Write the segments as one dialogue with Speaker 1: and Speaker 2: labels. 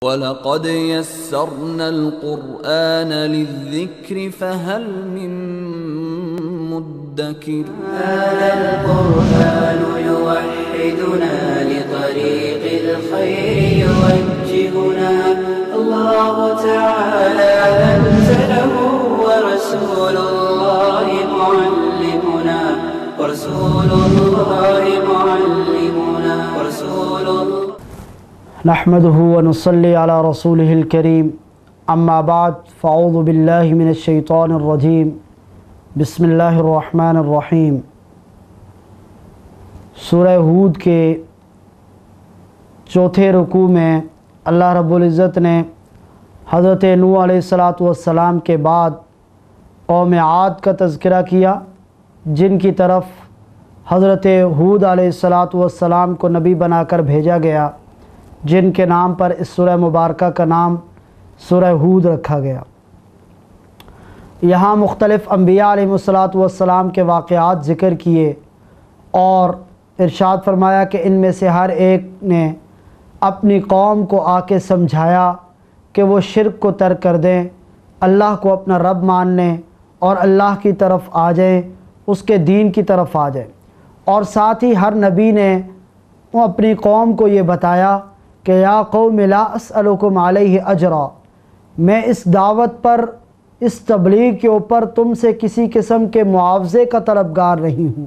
Speaker 1: وَلَقَدْ يَسَّرْنَا الْقُرْآنَ لِلذِّكْرِ فَهَلْ مِن مُّدَّكِرٍ
Speaker 2: هذا القرآن يوحدنا لطريق الخير يوجهنا الله تعالى أنزله ورسول الله معلمنا
Speaker 3: نحمده ونصلي على رسوله الكريم اما بعد فاعوذ بالله من الشیطان الرجیم بسم اللہ الرحمن الرحیم۔ سورہ ہود کے چوتھے رکوع میں اللہ رب العزت نے حضرت نوح علیہ السلام کے بعد قوم عاد کا تذکرہ کیا، جن کی طرف حضرت ہود علیہ السلام کو نبی بنا کر بھیجا گیا، جن کے نام پر اس سورہ مبارکہ کا نام سورہ ہود رکھا گیا۔ یہاں مختلف انبیاء علیہ السلام کے واقعات ذکر کیے اور ارشاد فرمایا کہ ان میں سے ہر ایک نے اپنی قوم کو آ کے سمجھایا کہ وہ شرک کو ترک کر دیں، اللہ کو اپنا رب مان لیں اور اللہ کی طرف آ جائیں، اس کے دین کی طرف آ جائیں۔ اور ساتھ ہی ہر نبی نے وہ اپنی قوم کو یہ بتایا کہ یا قوم لا اسألکم علیہ اجرا، میں اس دعوت پر، اس تبلیغ کے اوپر تم سے کسی قسم کے معاوضے کا طلبگار نہیں ہوں،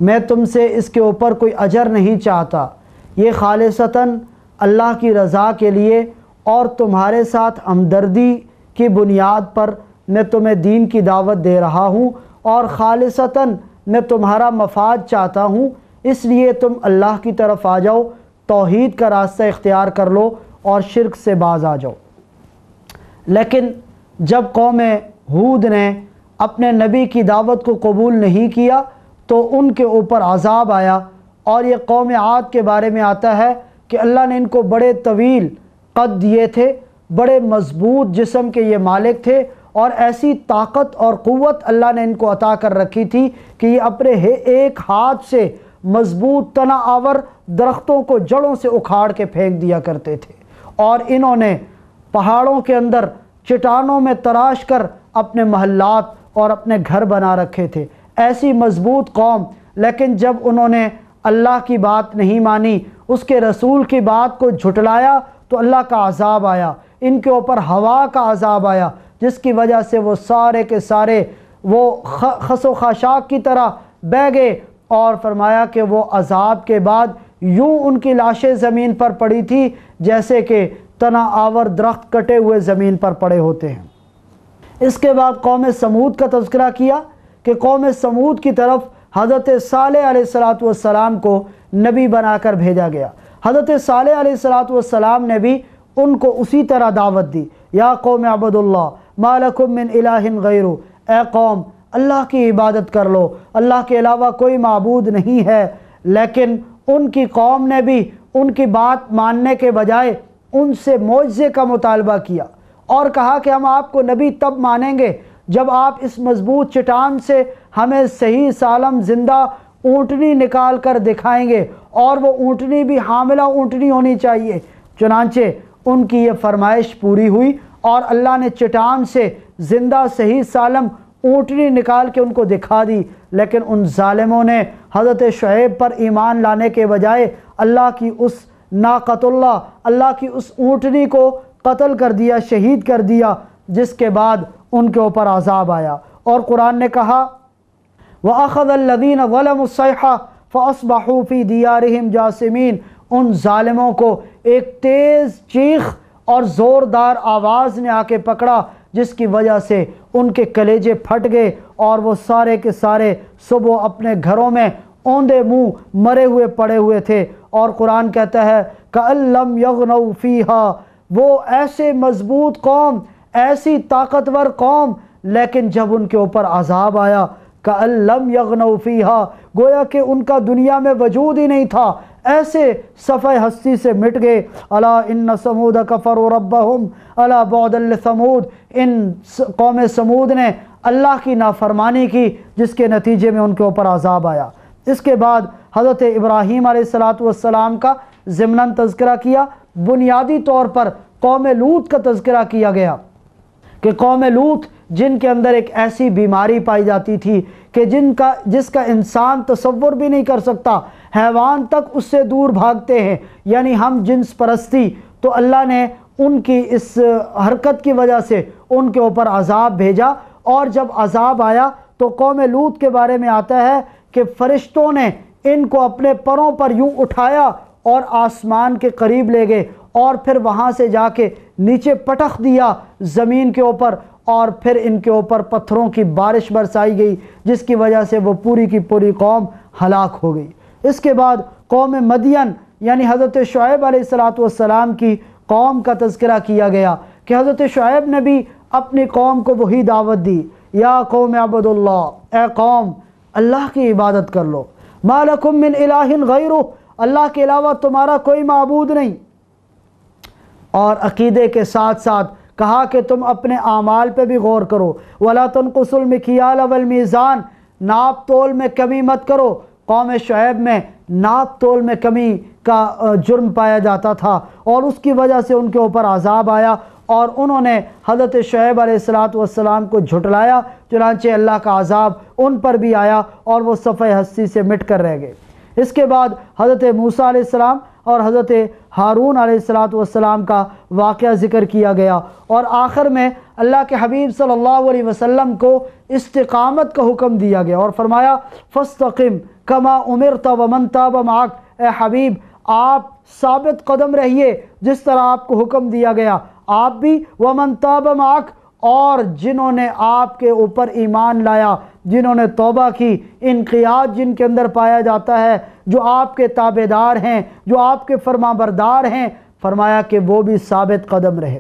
Speaker 3: میں تم سے اس کے اوپر کوئی اجر نہیں چاہتا، یہ خالصتاً اللہ کی رضا کے لیے اور تمہارے ساتھ ہمدردی کی بنیاد پر میں تمہیں دین کی دعوت دے رہا ہوں اور خالصتاً میں تمہارا مفاد چاہتا ہوں، اس لیے تم اللہ کی طرف آ جاؤ، توحید کا راستہ اختیار کر لو اور شرک سے باز آ جاؤ۔ لیکن جب قوم ہود نے اپنے نبی کی دعوت کو قبول نہیں کیا تو ان کے اوپر عذاب آیا، اور یہ قوم عاد کے بارے میں آتا ہے کہ اللہ نے ان کو بڑے طویل قد دیے تھے، بڑے مضبوط جسم کے یہ مالک تھے، اور ایسی طاقت اور قوت اللہ نے ان کو عطا کر رکھی تھی کہ یہ اپنے ایک ہاتھ سے مضبوط تنا آور درختوں کو جڑوں سے اکھاڑ کے پھینک دیا کرتے تھے، اور انہوں نے پہاڑوں کے اندر چٹانوں میں تراش کر اپنے محلات اور اپنے گھر بنا رکھے تھے، ایسی مضبوط قوم۔ لیکن جب انہوں نے اللہ کی بات نہیں مانی، اس کے رسول کی بات کو جھٹلایا تو اللہ کا عذاب آیا، ان کے اوپر ہوا کا عذاب آیا، جس کی وجہ سے وہ سارے کے سارے وہ خس و خاشاک کی طرح بہہ گئے، اور فرمایا کہ وہ عذاب کے بعد یوں ان کی لاشیں زمین پر پڑی تھی جیسے کہ تنا آور درخت کٹے ہوئے زمین پر پڑے ہوتے ہیں۔ اس کے بعد قوم سمود کا تذکرہ کیا کہ قوم سمود کی طرف حضرت صالح علیہ السلام کو نبی بنا کر بھیجا گیا۔ حضرت صالح علیہ السلام نے بھی ان کو اسی طرح دعوت دی، یا قوم اعبدوا اللہ ما لکم من الہ غیرہ، اے قوم اللہ کی عبادت کر لو، اللہ کے علاوہ کوئی معبود نہیں ہے۔ لیکن ان کی قوم نے بھی ان کی بات ماننے کے بجائے ان سے معجزے کا مطالبہ کیا اور کہا کہ ہم آپ کو نبی تب مانیں گے جب آپ اس مضبوط چٹان سے ہمیں صحیح سالم زندہ اونٹنی نکال کر دکھائیں گے، اور وہ اونٹنی بھی حاملہ اونٹنی ہونی چاہیے۔ چنانچہ ان کی یہ فرمائش پوری ہوئی اور اللہ نے چٹان سے زندہ صحیح سالم اونٹنی نکال کے ان کو دکھا دی، لیکن ان ظالموں نے حضرت شعیب پر ایمان لانے کے بجائے اللہ کی اس ناقۃ اللہ کی اس اونٹنی کو قتل کر دیا، شہید کر دیا، جس کے بعد ان کے اوپر عذاب آیا۔ اور قرآن نے کہا وَأَخَذَ الَّذِينَ ظَلَمُوا الصَّيْحَةُ فَأَصْبَحُوا فِي دِيَارِهِمْ جَاثِمِينَ، ان ظالموں کو ایک تیز چیخ اور زوردار آواز نے آ کے پکڑا، جس کی وجہ سے ان کے کلیجے پھٹ گئے اور وہ سارے کے سارے صبح اپنے گھروں میں اوندے منہ مرے ہوئے پڑے ہوئے تھے۔ اور قرآن کہتا ہے كَأَن لَّمْ يَغْنَوْا فِيهَا، وہ ایسے مضبوط قوم، ایسی طاقتور قوم، لیکن جب ان کے اوپر عذاب آیا كَأَن لَّمْ يَغْنَوْا فِيهَا، گویا کہ ان کا دنیا میں وجود ہی نہیں تھا، ایسے صفحہ ہستی سے مٹ گئے۔ الا ان ثمود کفروا ربهم الا بعدا لثمود، ان قوم سمود نے اللہ کی نافرمانی کی، جس کے نتیجے میں ان کے اوپر عذاب آیا۔ اس کے بعد حضرت ابراہیم علیہ السلام کا ضمناً تذکرہ کیا، بنیادی طور پر قوم لوط کا تذکرہ کیا گیا کہ قوم لوط جن کے اندر ایک ایسی بیماری پائی جاتی تھی کہ جس کا انسان تصور بھی نہیں کر سکتا، حیوان تک اس سے دور بھاگتے ہیں، یعنی ہم جنس پرستی۔ تو اللہ نے ان کی اس حرکت کی وجہ سے ان کے اوپر عذاب بھیجا، اور جب عذاب آیا تو قوم لوط کے بارے میں آتا ہے کہ فرشتوں نے ان کو اپنے پروں پر یوں اٹھایا اور آسمان کے قریب لے گئے، اور پھر وہاں سے جا کے نیچے پٹخ دیا زمین کے اوپر، اور پھر ان کے اوپر پتھروں کی بارش برسائی گئی، جس کی وجہ سے وہ پوری کی پوری قوم ہلاک ہو گئی۔ اس کے بعد قوم مدین یعنی حضرت شعیب علیہ السلام کی قوم کا تذکرہ کیا گیا کہ حضرت شعیب نے بھی اپنی قوم کو وہی دعوت دی، یا قوم اعبدوا اللہ، اے قوم اللہ کی عبادت کر لو، ما لکم من الہ غیرہ، اللہ کے علاوہ تمہارا کوئی معبود نہیں۔ اور عقیدے کے ساتھ ساتھ کہا کہ تم اپنے اعمال پہ بھی غور کرو، وَلَا تَنْقُصُوا الْمِكْيَالَ وَالْمِيزَانَ، ناپ تول میں کمی مت کرو۔ قوم شعیب میں ناپ تول میں کمی کا جرم پایا جاتا تھا، اور اس کی وجہ سے ان کے اوپر عذاب آیا، اور انہوں نے حضرت شعیب علیہ السلام کو جھٹلایا، چنانچہ اللہ کا عذاب ان پر بھی آیا اور وہ صفحہ ہستی سے مٹ کر رہ گئے۔ اس کے بعد حضرت موسیٰ علیہ السلام اور حضرت ہارون علیہ السلام کا واقعہ ذکر کیا گیا، اور آخر میں اللہ کے حبیب صلی اللہ علیہ وسلم کو استقامت کا حکم دیا گیا، اور فرمایا فاستقم کما امرت ومن تاب معک، اے حبیب آپ ثابت قدم رہیے جس طرح آپ کو حکم دیا گیا، آپ بھی ومن تاب معک، اور جنہوں نے آپ کے اوپر ایمان لایا، جنہوں نے توبہ کی، انقیاد جن کے اندر پایا جاتا ہے، جو آپ کے تابعدار ہیں، جو آپ کے فرمانبردار ہیں، فرمایا کہ وہ بھی ثابت قدم رہے۔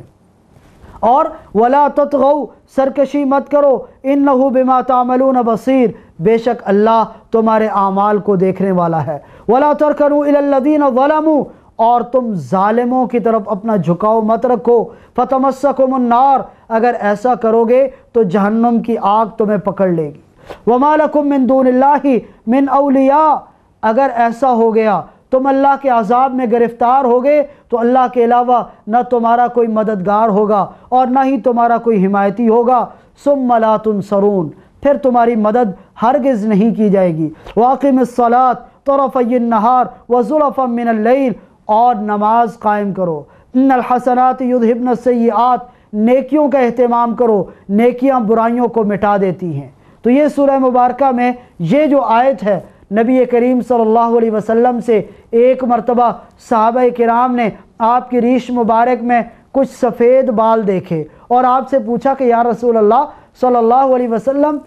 Speaker 3: اور وَلَا تَطْغَوْا، سرکشی مت کرو، إِنَّهُ بِمَا تَعْمَلُونَ بَصِيرٌ، بے شک اللہ تمہارے اعمال کو دیکھنے والا ہے۔ وَلَا تَرْكَنُوا إِلَى الَّذِينَ ظَلَمُوا، اور تم ظالموں کی طرف اپنا جھکاؤ مت رکھو، فَتَمَسَّكُمُ النَّارُ، اگر ایسا کرو گے تو جہنم کی آگ تمہیں پکڑ لے گی۔ وَمَا لَكُم مِّن دُونِ اللَّهِ مِّنْ أَوْلِيَاءَ، اگر ایسا ہو گیا تم اللہ کے عذاب میں گرفتار ہوگے تو اللہ کے علاوہ نہ تمہارا کوئی مددگار ہوگا اور نہ ہی تمہارا کوئی حمایتی ہوگا۔ ثُمَّ لَا تُنصَرُونَ، پھر تمہاری مدد ہرگز نہیں کی جائے گی۔ وَأَقِمِ الصَّلَاةَ طَرَفَيِ النَّهَارِ وَزُلَفًا مِّنَ اللَّيْلِ، اور نماز قائم کرو۔ إِنَّ الْحَسَنَاتِ يُذْهِبْنَ السَّيِّئَاتِ، نیکیوں کا اہتمام کرو، نیکیاں برائیوں کو مٹا دیتی ہیں۔ تو یہ سورہ مبارکہ میں یہ جو آیت ہے، نبی کریم صلی اللہ علیہ وسلم سے ایک مرتبہ صحابہ کرام نے آپ کی ریش مبارک میں کچھ سفید بال دیکھے، اور آپ سے پوچھا کہ یا رسول اللہ صلی اللہ علیہ وسلم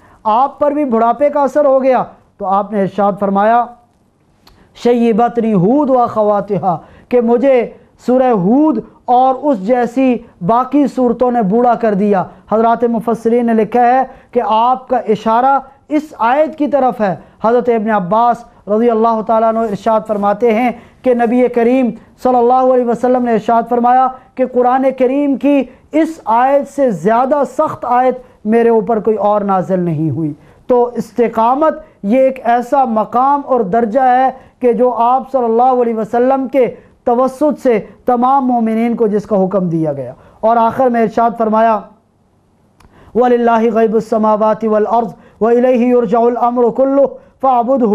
Speaker 3: آپ پر بھی بڑھاپے کا اثر ہو گیا؟ تو آپ نے ارشاد فرمایا شیبتنی ہود و خواتہا، کہ مجھے سورہ ہود اور اس جیسی باقی صورتوں نے بوڑھا کر دیا۔ حضرات مفسرین نے لکھا ہے کہ آپ کا اشارہ اس آیت کی طرف ہے۔ حضرت ابن عباس رضی اللہ تعالیٰ عنہ ارشاد فرماتے ہیں کہ نبی کریم صلی اللہ علیہ وسلم نے ارشاد فرمایا کہ قرآن کریم کی اس آیت سے زیادہ سخت آیت میرے اوپر کوئی اور نازل نہیں ہوئی۔ تو استقامت یہ ایک ایسا مقام اور درجہ ہے کہ جو آپ صلی اللہ علیہ وسلم کے توسط سے تمام مومنین کو جس کا حکم دیا گیا۔ اور آخر میں ارشاد فرمایا وَلِلَّهِ غَيْبُ السَّمَاوَاتِ وَالْأَرْضِ وَإِلَيْهِ يُرْجَعُ الْأَمْرُ كُلُّهُ فَاعْبُدْهُ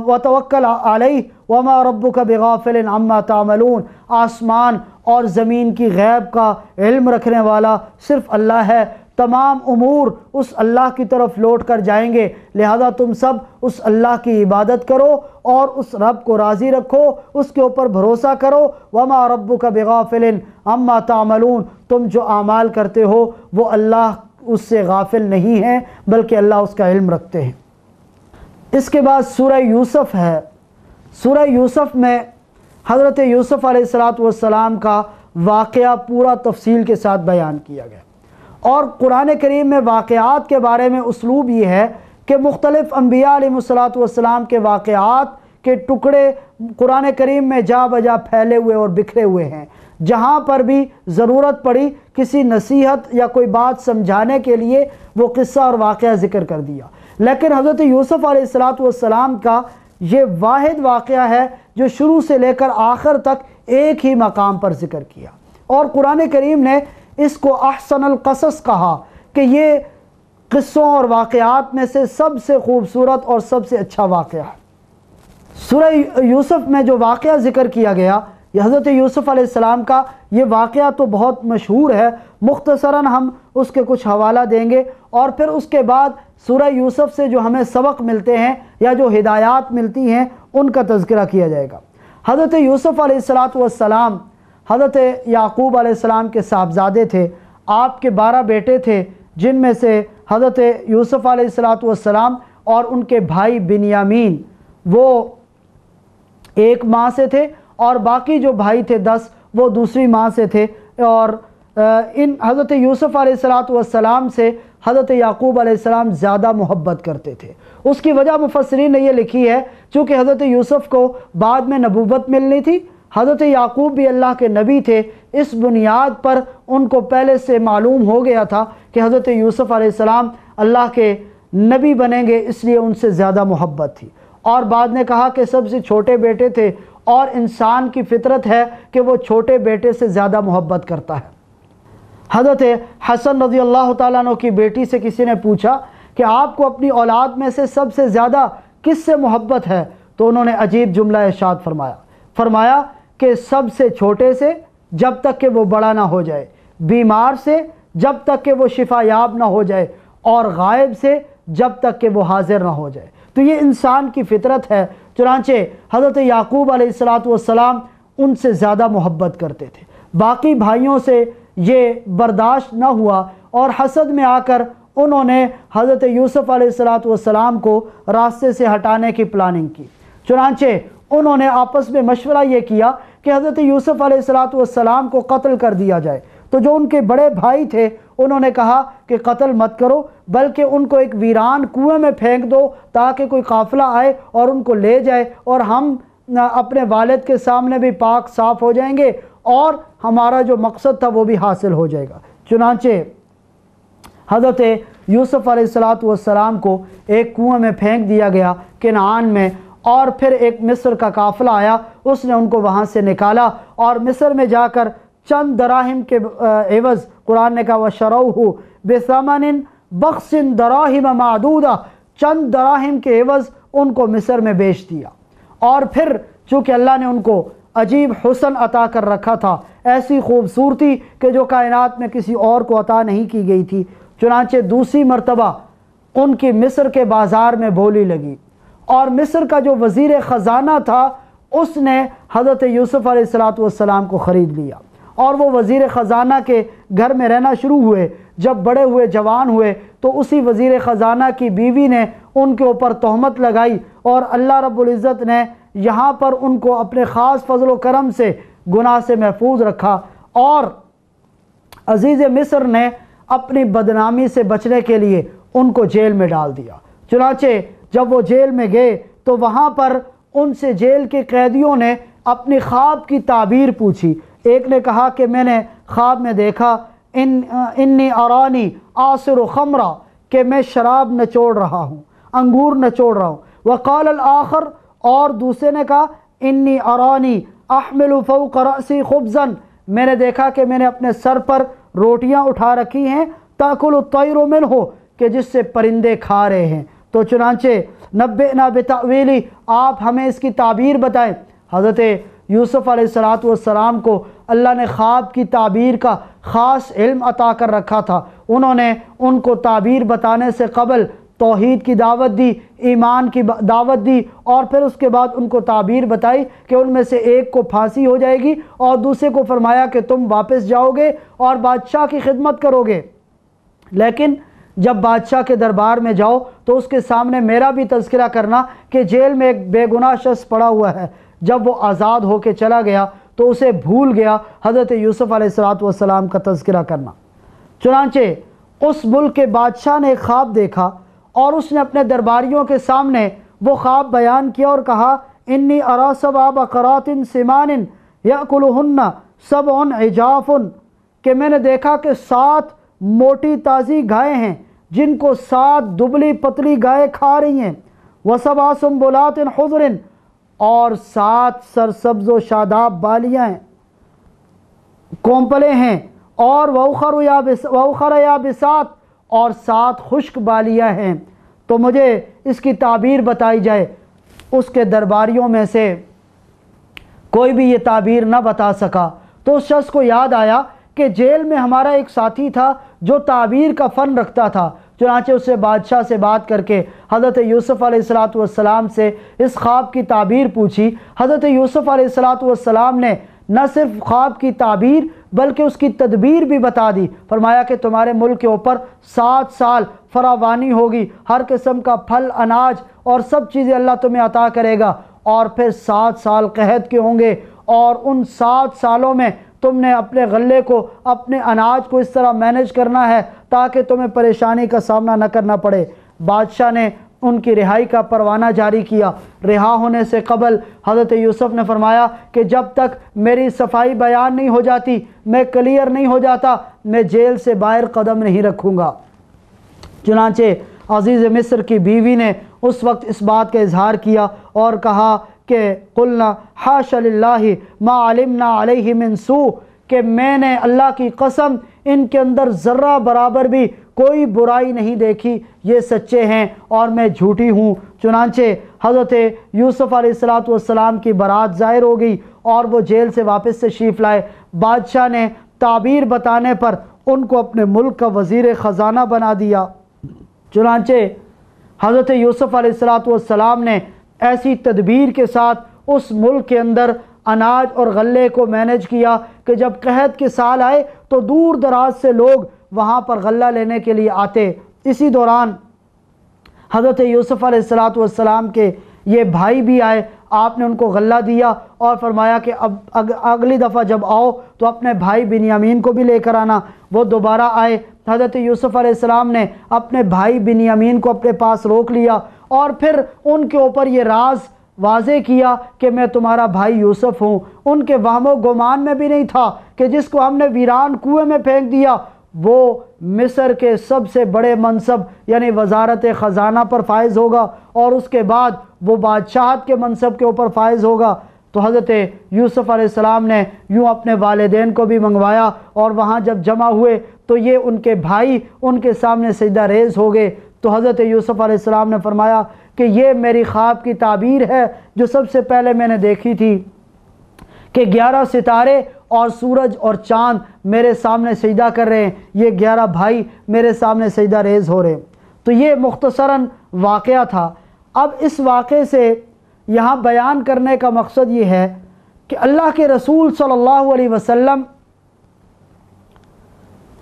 Speaker 3: وَتَوَكَّلْ عَلَيْهِ وَمَا رَبُّكَ بِغَافِلٍ عَمَّا تَعْمَلُونَ، آسمان اور زمین کی غیب کا علم رکھنے والا صرف اللہ ہے، تمام امور اس اللہ کی طرف لوٹ کر جائیں گے، لہذا تم سب اس اللہ کی عبادت کرو اور اس رب کو راضی رکھو، اس کے اوپر بھروسہ کرو۔ وَمَا رَبُّكَ بِغَافِلٍ عَمَّا تَعْمَلُونَ، تم جو اعمال کرتے ہو وہ اللہ اس سے غافل نہیں ہے بلکہ اللہ اس کا علم رکھتے ہیں۔ اس کے بعد سورہ یوسف ہے۔ سورہ یوسف میں حضرت یوسف علیہ السلام کا واقعہ پورا تفصیل کے ساتھ بیان کیا گیا، اور قرآن کریم میں واقعات کے بارے میں اسلوب یہ ہے کہ مختلف انبیاء علیہ السلام کے واقعات کے ٹکڑے قرآن کریم میں جا بجا پھیلے ہوئے اور بکھرے ہوئے ہیں۔ جہاں پر بھی ضرورت پڑی کسی نصیحت یا کوئی بات سمجھانے کے لیے وہ قصہ اور واقعہ ذکر کر دیا، لیکن حضرت یوسف علیہ السلام کا یہ واحد واقعہ ہے جو شروع سے لے کر آخر تک ایک ہی مقام پر ذکر کیا، اور قرآن کریم نے اس کو احسن القصص کہا کہ یہ قصوں اور واقعات میں سے سب سے خوبصورت اور سب سے اچھا واقعہ ہے۔ سورہ یوسف میں جو واقعہ ذکر کیا گیا یہ حضرت یوسف علیہ السلام کا یہ واقعہ تو بہت مشہور ہے، مختصراً ہم اس کے کچھ حوالہ دیں گے اور پھر اس کے بعد سورہ یوسف سے جو ہمیں سبق ملتے ہیں یا جو ہدایات ملتی ہیں ان کا تذکرہ کیا جائے گا۔ حضرت یوسف علیہ السلام حضرت یعقوب علیہ السلام کے صاحبزادے تھے، آپ کے 12 بیٹے تھے، جن میں سے حضرت یوسف علیہ السلام اور ان کے بھائی بنیامین وہ ایک ماں سے تھے اور باقی جو بھائی تھے 10 وہ دوسری ماں سے تھے، اور ان حضرت یوسف علیہ السلام سے حضرت یعقوب علیہ السلام زیادہ محبت کرتے تھے۔ اس کی وجہ مفسرین نے یہ لکھی ہے چونکہ حضرت یوسف کو بعد میں نبوت ملنی تھی، حضرت یعقوب بھی اللہ کے نبی تھے، اس بنیاد پر ان کو پہلے سے معلوم ہو گیا تھا کہ حضرت یوسف علیہ السلام اللہ کے نبی بنیں گے، اس لیے ان سے زیادہ محبت تھی۔ اور بعد نے کہا کہ سب سے چھوٹے بیٹے تھے اور انسان کی فطرت ہے کہ وہ چھوٹے بیٹے سے زیادہ محبت کرتا ہے۔ حضرت حسن رضی اللہ تعالیٰ عنہ کی بیٹی سے کسی نے پوچھا کہ آپ کو اپنی اولاد میں سے سب سے زیادہ کس سے محبت ہے؟ تو انہوں نے عجیب جملہ ارشاد فرمایا کہ سب سے چھوٹے سے جب تک کہ وہ بڑا نہ ہو جائے، بیمار سے جب تک کہ وہ شفا یاب نہ ہو جائے، اور غائب سے جب تک کہ وہ حاضر نہ ہو جائے۔ تو یہ انسان کی فطرت ہے، چنانچہ حضرت یعقوب علیہ السلام ان سے زیادہ محبت کرتے تھے۔ باقی بھائیوں سے یہ برداشت نہ ہوا اور حسد میں آ کر انہوں نے حضرت یوسف علیہ السلام کو راستے سے ہٹانے کی پلاننگ کی۔ چنانچہ انہوں نے آپس میں مشورہ یہ کیا کہ حضرت یوسف علیہ السلام کو قتل کر دیا جائے۔ تو جو ان کے بڑے بھائی تھے انہوں نے کہا کہ قتل مت کرو، بلکہ ان کو ایک ویران کنویں میں پھینک دو تاکہ کوئی قافلہ آئے اور ان کو لے جائے، اور ہم اپنے والد کے سامنے بھی پاک صاف ہو جائیں گے اور ہمارا جو مقصد تھا وہ بھی حاصل ہو جائے گا۔ چنانچہ حضرت یوسف علیہ السلام کو ایک کنویں میں پھینک دیا گیا کنعان میں، اور پھر ایک مصر کا قافلہ آیا، اس نے ان کو وہاں سے نکالا اور مصر میں جا کر چند دراہم کے عوض، قرآن نے کہا وَشَرَوْهُ بِثَمَنٍ بَخْسٍ دَرَاهِمَ مَعْدُودَةٍ، چند دراہم کے عوض ان کو مصر میں بیچ دیا۔ اور پھر چونکہ اللہ نے ان کو عجیب حسن عطا کر رکھا تھا، ایسی خوبصورتی کہ جو کائنات میں کسی اور کو عطا نہیں کی گئی تھی، چنانچہ دوسری مرتبہ ان کی مصر کے بازار میں بولی لگی، اور مصر کا جو وزیر خزانہ تھا اس نے حضرت یوسف علیہ السلام کو خرید لیا، اور وہ وزیر خزانہ کے گھر میں رہنا شروع ہوئے۔ جب بڑے ہوئے، جوان ہوئے، تو اسی وزیر خزانہ کی بیوی نے ان کے اوپر تہمت لگائی، اور اللہ رب العزت نے یہاں پر ان کو اپنے خاص فضل و کرم سے گناہ سے محفوظ رکھا، اور عزیز مصر نے اپنی بدنامی سے بچنے کے لیے ان کو جیل میں ڈال دیا۔ چنانچہ جب وہ جیل میں گئے تو وہاں پر ان سے جیل کے قیدیوں نے اپنی خواب کی تعبیر پوچھی۔ ایک نے کہا کہ میں نے خواب میں دیکھا انی ارانی آصر خمرہ، کہ میں شراب نچوڑ رہا ہوں، انگور نچوڑ رہا ہوں۔ وقال الآخر، اور دوسرے نے کہا انی ارانی احمل فوق رأسی خبزا، میں نے دیکھا کہ میں نے اپنے سر پر روٹیاں اٹھا رکھی ہیں، تاکل الطیر منہ، کہ جس سے پرندے کھا رہے ہیں۔ تو چنانچہ نبئنا بتأویلی، آپ ہمیں اس کی تعبیر بتائیں۔ حضرت یوسف علیہ السلام کو اللہ نے خواب کی تعبیر کا خاص علم عطا کر رکھا تھا۔ انہوں نے ان کو تعبیر بتانے سے قبل توحید کی دعوت دی، ایمان کی دعوت دی، اور پھر اس کے بعد ان کو تعبیر بتائی کہ ان میں سے ایک کو پھانسی ہو جائے گی، اور دوسرے کو فرمایا کہ تم واپس جاؤ گے اور بادشاہ کی خدمت کرو گے، لیکن جب بادشاہ کے دربار میں جاؤ تو اس کے سامنے میرا بھی تذکرہ کرنا کہ جیل میں ایک بے گناہ شخص پڑا ہوا ہے۔ جب وہ آزاد ہو کے چلا گیا تو اسے بھول گیا حضرت یوسف علیہ السلام کا تذکرہ کرنا۔ چنانچہ اس ملک کے بادشاہ نے ایک خواب دیکھا، اور اس نے اپنے درباریوں کے سامنے وہ خواب بیان کیا اور کہا انی ارا سبع بقرات سمان یأکلہن سبع عجاف، کہ میں نے دیکھا کہ 7 موٹی تازی گائے ہیں جن کو 7 دبلی پتلی گائے کھا رہی ہیں، وسبع سنبلات خضر، اور 7 سرسبز و شاداب بالیاں ہیں، کومپلے ہیں، اور وَأُخَرَ يَابِسَاتٍ اور 7 خشک بالیاں ہیں، تو مجھے اس کی تعبیر بتائی جائے۔ اس کے درباریوں میں سے کوئی بھی یہ تعبیر نہ بتا سکا۔ تو اس شخص کو یاد آیا کہ جیل میں ہمارا ایک ساتھی تھا جو تعبیر کا فن رکھتا تھا، چنانچہ اس سے بادشاہ سے بات کر کے حضرت یوسف علیہ السلام سے اس خواب کی تعبیر پوچھی۔ حضرت یوسف علیہ السلام نے نہ صرف خواب کی تعبیر بلکہ اس کی تدبیر بھی بتا دی۔ فرمایا کہ تمہارے ملک کے اوپر 7 سال فراوانی ہوگی، ہر قسم کا پھل، اناج اور سب چیزیں اللہ تمہیں عطا کرے گا، اور پھر 7 سال قحط کے ہوں گے، اور ان 7 سالوں میں تم نے اپنے غلے کو، اپنے اناج کو اس طرح مینیج کرنا ہے تاکہ تمہیں پریشانی کا سامنا نہ کرنا پڑے۔ بادشاہ نے ان کی رہائی کا پروانہ جاری کیا۔ رہا ہونے سے قبل حضرت یوسف نے فرمایا کہ جب تک میری صفائی بیان نہیں ہو جاتی، میں کلیئر نہیں ہو جاتا، میں جیل سے باہر قدم نہیں رکھوں گا۔ چنانچہ عزیز مصر کی بیوی نے اس وقت اس بات کا اظہار کیا اور کہا کہ قلنا حاش للہ ما علمنا علیہ من سوء، کہ میں نے اللہ کی قسم ان کے اندر ذرہ برابر بھی کوئی برائی نہیں دیکھی، یہ سچے ہیں اور میں جھوٹی ہوں۔ چنانچہ حضرت یوسف علیہ السلام کی برات ظاہر ہو گئی اور وہ جیل سے واپس تشریف لائے۔ بادشاہ نے تعبیر بتانے پر ان کو اپنے ملک کا وزیر خزانہ بنا دیا۔ چنانچہ حضرت یوسف علیہ السلام نے ایسی تدبیر کے ساتھ اس ملک کے اندر اناج اور غلے کو مینیج کیا کہ جب قحط کے سال آئے تو دور دراز سے لوگ وہاں پر غلہ لینے کے لیے آتے۔ اسی دوران حضرت یوسف علیہ السلام کے یہ بھائی بھی آئے، آپ نے ان کو غلہ دیا اور فرمایا کہ اب اگلی دفعہ جب آؤ تو اپنے بھائی بنیامین کو بھی لے کر آنا۔ وہ دوبارہ آئے، حضرت یوسف علیہ السلام نے اپنے بھائی بنیامین کو اپنے پاس روک لیا اور پھر ان کے اوپر یہ راز واضح کیا کہ میں تمہارا بھائی یوسف ہوں۔ ان کے وہم و گمان میں بھی نہیں تھا کہ جس کو ہم نے ویران کنویں میں پھینک دیا وہ مصر کے سب سے بڑے منصب یعنی وزارت خزانہ پر فائز ہوگا اور اس کے بعد وہ بادشاہت کے منصب کے اوپر فائز ہوگا۔ تو حضرت یوسف علیہ السلام نے یوں اپنے والدین کو بھی منگوایا اور وہاں جب جمع ہوئے تو یہ ان کے بھائی ان کے سامنے سجدہ ریز ہو گئے۔ تو حضرت یوسف علیہ السلام نے فرمایا کہ یہ میری خواب کی تعبیر ہے جو سب سے پہلے میں نے دیکھی تھی کہ 11 ستارے اور سورج اور چاند میرے سامنے سجدہ کر رہے ہیں، یہ 11 بھائی میرے سامنے سجدہ ریز ہو رہے ہیں۔ تو یہ مختصراً واقعہ تھا۔ اب اس واقعے سے یہاں بیان کرنے کا مقصد یہ ہے کہ اللہ کے رسول صلی اللہ علیہ وسلم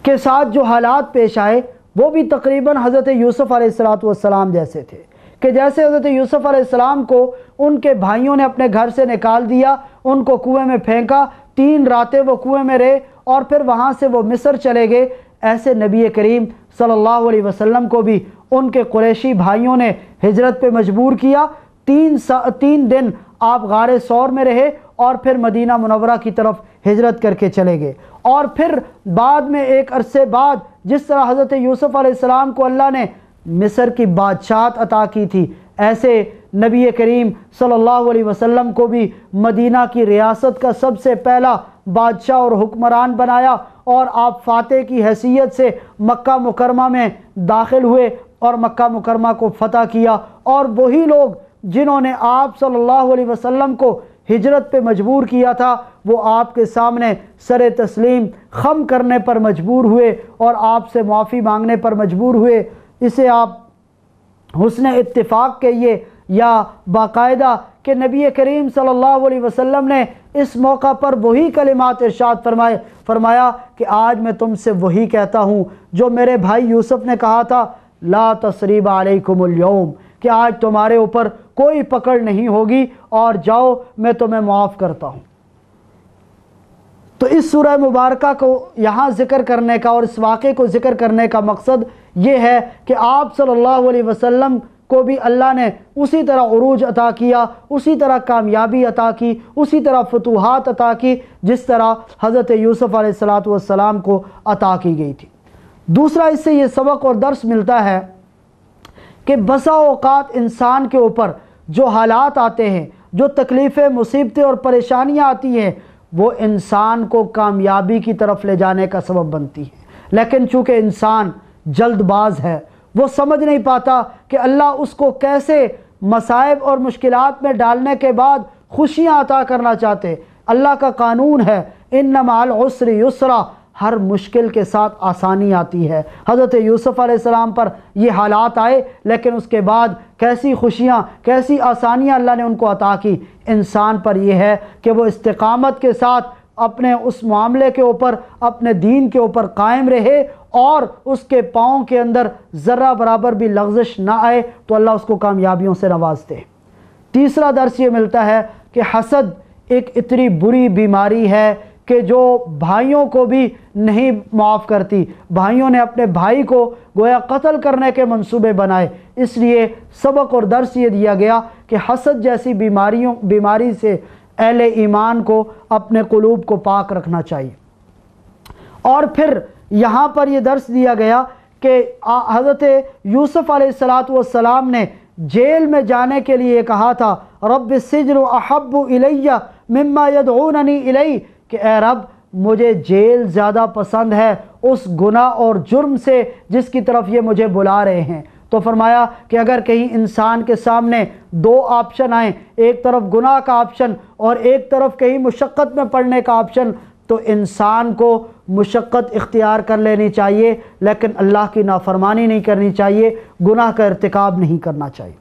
Speaker 3: کے ساتھ جو حالات پیش آئے وہ بھی تقریباً حضرت یوسف علیہ السلام جیسے تھے، کہ جیسے حضرت یوسف علیہ السلام کو ان کے بھائیوں نے اپنے گھر سے نکال دیا، ان کو کنویں میں پھینکا، 3 راتیں وہ کنویں میں رہے اور پھر وہاں سے وہ مصر چلے گئے، ایسے نبی کریم صلی اللہ علیہ وسلم کو بھی ان کے قریشی بھائیوں نے ہجرت پہ مجبور کیا۔ 3 دن آپ غار ثور میں رہے اور پھر مدینہ منورہ کی طرف ہجرت کر کے چلے گئے، اور پھر بعد میں ایک عرصے بعد جس طرح حضرت یوسف علیہ السلام کو اللہ نے مصر کی بادشاہت عطا کی تھی، ایسے نبی کریم صلی اللہ علیہ وسلم کو بھی مدینہ کی ریاست کا سب سے پہلا بادشاہ اور حکمران بنایا، اور آپ فاتح کی حیثیت سے مکہ مکرمہ میں داخل ہوئے اور مکہ مکرمہ کو فتح کیا، اور وہی لوگ جنہوں نے آپ صلی اللہ علیہ وسلم کو ہجرت پہ مجبور کیا تھا وہ آپ کے سامنے سر تسلیم خم کرنے پر مجبور ہوئے اور آپ سے معافی مانگنے پر مجبور ہوئے۔ اسے آپ حسن اتفاق کہیے یا باقاعدہ کہ نبی کریم صلی اللہ علیہ وسلم نے اس موقع پر وہی کلمات ارشاد فرمایا کہ آج میں تم سے وہی کہتا ہوں جو میرے بھائی یوسف نے کہا تھا، لا تثریب علیکم اليوم، کہ آج تمہارے اوپر کوئی پکڑ نہیں ہوگی اور جاؤ میں تمہیں معاف کرتا ہوں۔ تو اس سورہ مبارکہ کو یہاں ذکر کرنے کا اور اس واقعے کو ذکر کرنے کا مقصد یہ ہے کہ آپ صلی اللہ علیہ وسلم کو بھی اللہ نے اسی طرح عروج عطا کیا، اسی طرح کامیابی عطا کی، اسی طرح فتوحات عطا کی جس طرح حضرت یوسف علیہ السلام کو عطا کی گئی تھی۔ دوسرا اس سے یہ سبق اور درس ملتا ہے کہ بسا اوقات انسان کے اوپر جو حالات آتے ہیں، جو تکلیفیں، مصیبتیں اور پریشانیاں آتی ہیں، وہ انسان کو کامیابی کی طرف لے جانے کا سبب بنتی ہے۔ لیکن چونکہ انسان جلد باز ہے، وہ سمجھ نہیں پاتا کہ اللہ اس کو کیسے مصائب اور مشکلات میں ڈالنے کے بعد خوشیاں عطا کرنا چاہتے۔ اللہ کا قانون ہے ان مع العسر یسرا، ہر مشکل کے ساتھ آسانی آتی ہے۔ حضرت یوسف علیہ السلام پر یہ حالات آئے، لیکن اس کے بعد کیسی خوشیاں، کیسی آسانیاں اللہ نے ان کو عطا کی۔ انسان پر یہ ہے کہ وہ استقامت کے ساتھ اپنے اس معاملے کے اوپر، اپنے دین کے اوپر قائم رہے اور اس کے پاؤں کے اندر ذرہ برابر بھی لغزش نہ آئے تو اللہ اس کو کامیابیوں سے نوازتے۔ تیسرا درس یہ ملتا ہے کہ حسد ایک اتنی بری بیماری ہے کہ جو بھائیوں کو بھی نہیں معاف کرتی۔ بھائیوں نے اپنے بھائی کو گویا قتل کرنے کے منصوبے بنائے۔ اس لیے سبق اور درس یہ دیا گیا کہ حسد جیسی بیماری سے اہل ایمان کو اپنے قلوب کو پاک رکھنا چاہیے۔ اور پھر یہاں پر یہ درس دیا گیا کہ حضرت یوسف علیہ السلام نے جیل میں جانے کے لیے کہا تھا، رب السجن احب الی مما یدعوننی الی، کہ اے رب مجھے جیل زیادہ پسند ہے اس گناہ اور جرم سے جس کی طرف یہ مجھے بلا رہے ہیں۔ تو فرمایا کہ اگر کہیں انسان کے سامنے دو آپشن آئیں، ایک طرف گناہ کا آپشن اور ایک طرف کہیں مشقت میں پڑنے کا آپشن، تو انسان کو مشقت اختیار کر لینی چاہیے، لیکن اللہ کی نافرمانی نہیں کرنی چاہیے، گناہ کا ارتکاب نہیں کرنا چاہیے۔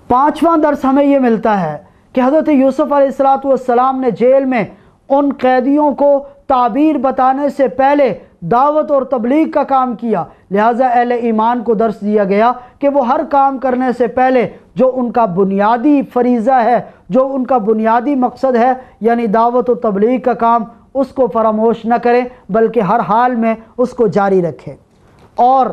Speaker 3: پانچواں درس ہمیں یہ ملتا ہے کہ حضرت یوسف علیہ السلام نے جیل میں ان قیدیوں کو تعبیر بتانے سے پہلے دعوت اور تبلیغ کا کام کیا، لہٰذا اہل ایمان کو درس دیا گیا کہ وہ ہر کام کرنے سے پہلے جو ان کا بنیادی فریضہ ہے، جو ان کا بنیادی مقصد ہے، یعنی دعوت و تبلیغ کا کام، اس کو فراموش نہ کریں بلکہ ہر حال میں اس کو جاری رکھیں۔ اور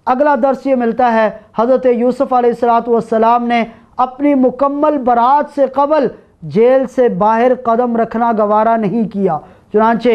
Speaker 3: اگلا درس یہ ملتا ہے حضرت یوسف علیہ السلام نے اپنی مکمل برات سے قبل جیل سے باہر قدم رکھنا گوارا نہیں کیا، چنانچہ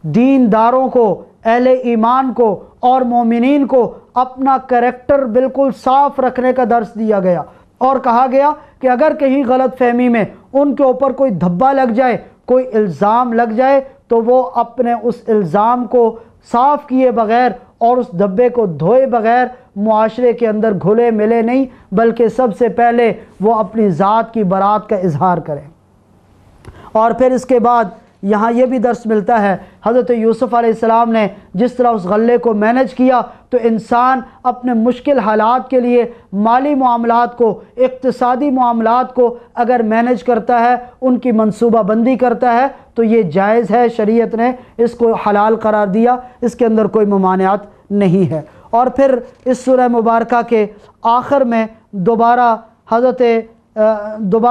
Speaker 3: دینداروں کو، اہل ایمان کو اور مومنین کو اپنا کریکٹر بالکل صاف رکھنے کا درس دیا گیا اور کہا گیا کہ اگر کہیں غلط فہمی میں ان کے اوپر کوئی دھبا لگ جائے، کوئی الزام لگ جائے، تو وہ اپنے اس الزام کو صاف کیے بغیر اور اس دھبے کو دھوئے بغیر معاشرے کے اندر گھلے ملے نہیں، بلکہ سب سے پہلے وہ اپنی ذات کی برات کا اظہار کریں۔ اور پھر اس کے بعد یہاں یہ بھی درس ملتا ہے حضرت یوسف علیہ السلام نے جس طرح اس غلے کو مینج کیا، تو انسان اپنے مشکل حالات کے لیے مالی معاملات کو، اقتصادی معاملات کو اگر مینج کرتا ہے، ان کی منصوبہ بندی کرتا ہے تو یہ جائز ہے، شریعت نے اس کو حلال قرار دیا، اس کے اندر کوئی ممانعت نہیں ہے۔ اور پھر اس سورہ مبارکہ کے آخر میں دوبارہ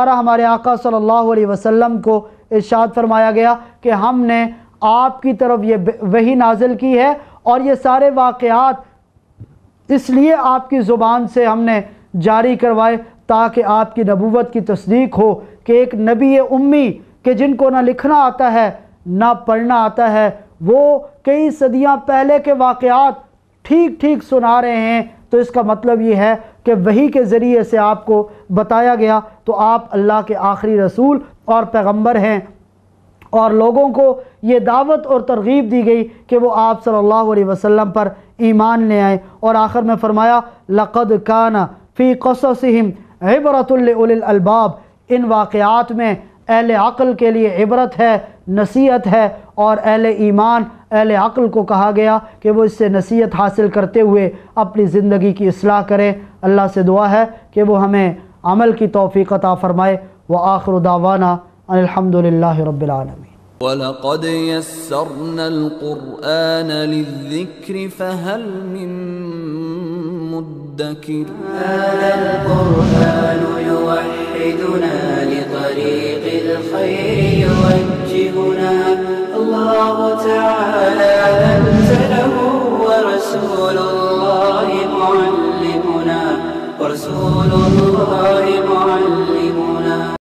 Speaker 3: ہمارے آقا صلی اللہ علیہ وسلم کو ارشاد فرمایا گیا کہ ہم نے آپ کی طرف یہ وحی نازل کی ہے اور یہ سارے واقعات اس لیے آپ کی زبان سے ہم نے جاری کروائے تاکہ آپ کی نبوت کی تصدیق ہو کہ ایک نبی امی کہ جن کو نہ لکھنا آتا ہے نہ پڑھنا آتا ہے، وہ کئی صدیاں پہلے کے واقعات ٹھیک ٹھیک سنا رہے ہیں، تو اس کا مطلب یہ ہے کہ وحی کے ذریعے سے آپ کو بتایا گیا، تو آپ اللہ کے آخری رسول اور پیغمبر ہیں، اور لوگوں کو یہ دعوت اور ترغیب دی گئی کہ وہ آپ صلی اللہ علیہ وسلم پر ایمان لے آئیں۔ اور آخر میں فرمایا لَقَدْ كَانَ فِي قَصَصِهِمْ عِبْرَةٌ لِأُولِي الْأَلْبَابِ، ان واقعات میں اہل عقل کے لیے عبرت ہے، نصیحت ہے، اور اہل ایمان، اہل عقل کو کہا گیا کہ وہ اس سے نصیحت حاصل کرتے ہوئے اپنی زندگی کی اصلاح کریں۔ اللہ سے دعا ہے کہ وہ ہمیں عمل کی توفیق عطا فرمائے۔ وآخر دعوانا ان الحمد للہ رب العالمین۔
Speaker 1: وَلَقَدْ يَسَّرْنَا الْقُرْآنَ لِلذِّكْرِ فَهَلْ مِن مُدَّكِرٍ
Speaker 2: هذا القرآن يوحدنا لطريق الخير يوجهنا الله تعالى أنزله ورسول الله معلمنا